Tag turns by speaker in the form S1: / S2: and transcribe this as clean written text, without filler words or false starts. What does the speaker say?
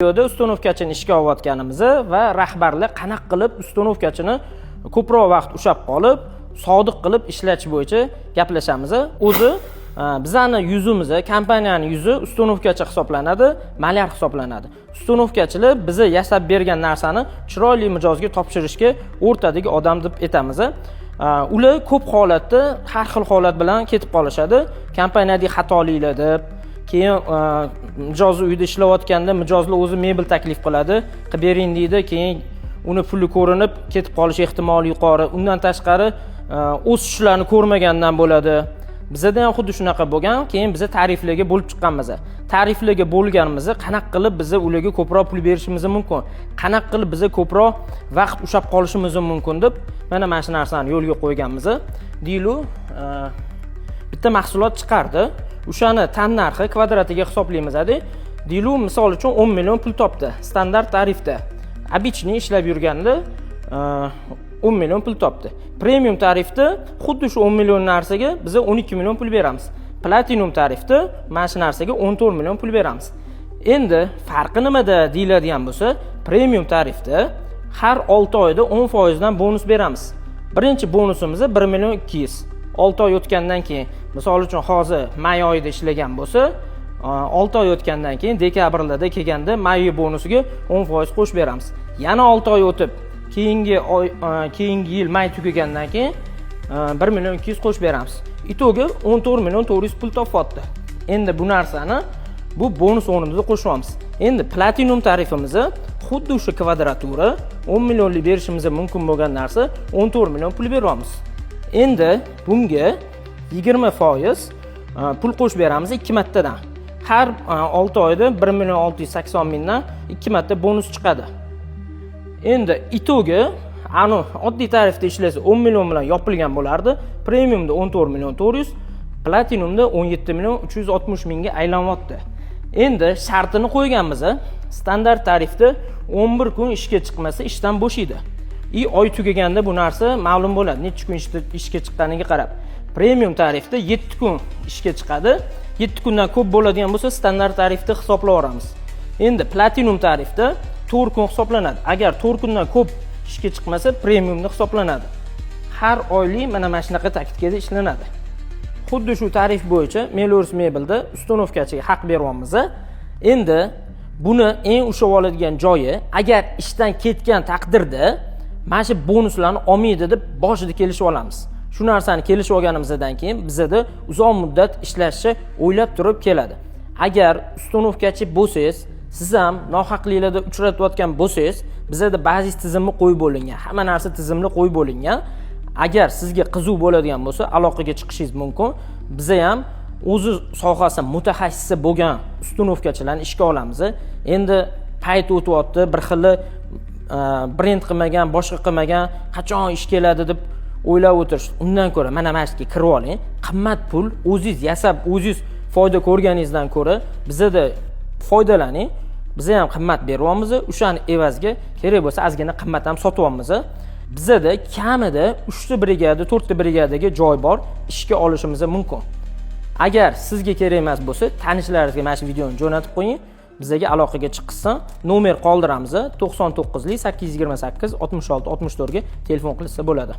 S1: Videoda ustanovkachini ishga olayotganimizni va rahbarlar qanaqa qilib ustanovkachini ko'proq vaqt ushlab qolib, sodiq qilib ishlatish bo'yicha gaplashamiz. O'zi bizani yuzimiz, kompaniyaning yuzi ustanovkachi hisoblanadi, malyar hisoblanadi. Ustanovkachilar bizni yasab bergan narsani chiroyli mijozga topshirishga o'rtadagi odam deb aytamiz. Ular ko'p holatda har xil holat bilan ketib qolishadi. Kompaniyadagi xatoliklar deb, keyin mijoz uyda ishlayotganda mijozlar o'zi mebel taklif qiladi, qilib bering deydi, keyin uni puli ko'rinib ketib qolish ehtimoli yuqori. Undan tashqari o'sishlarni ko'rmagandan bo'ladi. Bizda ham xuddi shunaqa bo'lgan. Keyin biz tariflarga bo'lib chiqqanmiz. Tariflarga bo'lganimizni qanaqa qilib biz ularga ko'proq pul berishimiz mumkin, qanaqa qilib biz ko'proq vaqt ushlab qolishimiz mumkin deb mana shu narsani yo'lga qo'yganmiz. Dilu bitta mahsulot chiqardi. O'shani tan narxi kvadratiga hisoblaymiz. Dilu misol uchun 10 million pul topdi standart tarifda. Obichniy ishlab yurganda 10 million pul topdi. Premium tarifda xuddi shu 10 million narsaga biz 12 million pul beramiz. Platinum tarifda mana shu narsaga 14 million pul beramiz. Endi farqi nimada deyiladigan bo'lsa, premium tarifda har 6 oyda 10% dan bonus beramiz. Birinchi bonusimiz 1 million 200. 6 oy o'tgandan keyin, misol uchun hozir may oyida ishlagan bo'lsa, 6 oy o'tgandan keyin dekabrlarda kelganda may bonusiga 10% qo'shib beramiz. Yana 6 oy o'tib, keyingi yil may tugagandan keyin 1 million 200 qo'shib beramiz. Itogi 14 million 400 pul topyapti. Endi bu narsani bu bonus o'rnida qo'shamiz. Endi platinum tarifimiz xuddi o'sha kvadratura 10 millionlik berishimiz mumkin bo'lgan narsa 14 million pul beramiz. Endi bunga 20% pul qo'shib beramiz 2 martadan. Har 6 oyda 1 million 680 mingdan 2 marta bonus chiqadi. Endi itogi oddiy tarifda ishlasa 10 million bilan yopilgan bo'lardi. Premiumda 14 million 400, platinumda 17 million 360 mingga aylanyapti. Endi shartini qo'yganmiz. Standart tarifda 11 kun ishga chiqmasa ishdan bo'shaydi. Oy tugaganda bu narsa ma'lum bo'ladi, necha kun ishga chiqqaniga qarab. Premium tarifda 7 kun ishga chiqadi. 7 kundan ko'p bo'ladigan bo'lsa standart tarifda hisoblab olamiz. Endi platinum tarifda 4 kun hisoblanadi. Agar 4 kundan ko'p ishga chiqmasa premiumda hisoblanadi. Har oylik mana shunaqa taktikada ishlanadi. Xuddi shu tarif bo'yicha Melors Mebelda ustanovkachiga haq beryapmiz. Endi buni eng ushlab oladigan joyi, agar ishdan ketgan taqdirda mana shu bonuslarni olmaydi deb boshida kelishib olamiz. Shu narsani kelishib olganimizdan keyin bizda uzoq muddat ishlashni o'ylab turib keladi. Agar ustanovkachi bo'lsangiz, siz ham nohaqliklarda uchratayotgan bo'lsangiz, bizda ba'zi tizimni qo'yib bo'lingan, hamma narsa tizimli qo'yib bo'lingan. Agar sizga qiziq bo'ladigan bo'lsa, aloqaga chiqishingiz mumkin. Biz ham o'zi sohasi mutaxassisi bo'lgan ustanovkachilarni ishga olamiz. Endi payt o'tyapti, bir xil brend qilmagan, boshqa qilmagan, qachon ish keladi deb o'ylab o'tirish. Undan ko'ra mana yerga kirib oling. Qimmat pul o'zingiz yasab, o'zingiz foyda ko'rganingizdan ko'ra bizda foydalaning. Biz ham qimmat beryapmiz. O'shani evaziga kerak bo'lsa ozgina qimmat ham sotyapmiz. Bizda kamida 3 ta brigada, 4 ta brigadaga joy bor, ishga olishimiz mumkin. Agar sizga kerak emas bo'lsa, tanishlaringizga mana shu videoni jo'natib qo'ying. Bizga aloqaga chiqsin, nomer qoldiramiz. 99 828 66 64 ga telefon qilsa bo'ladi.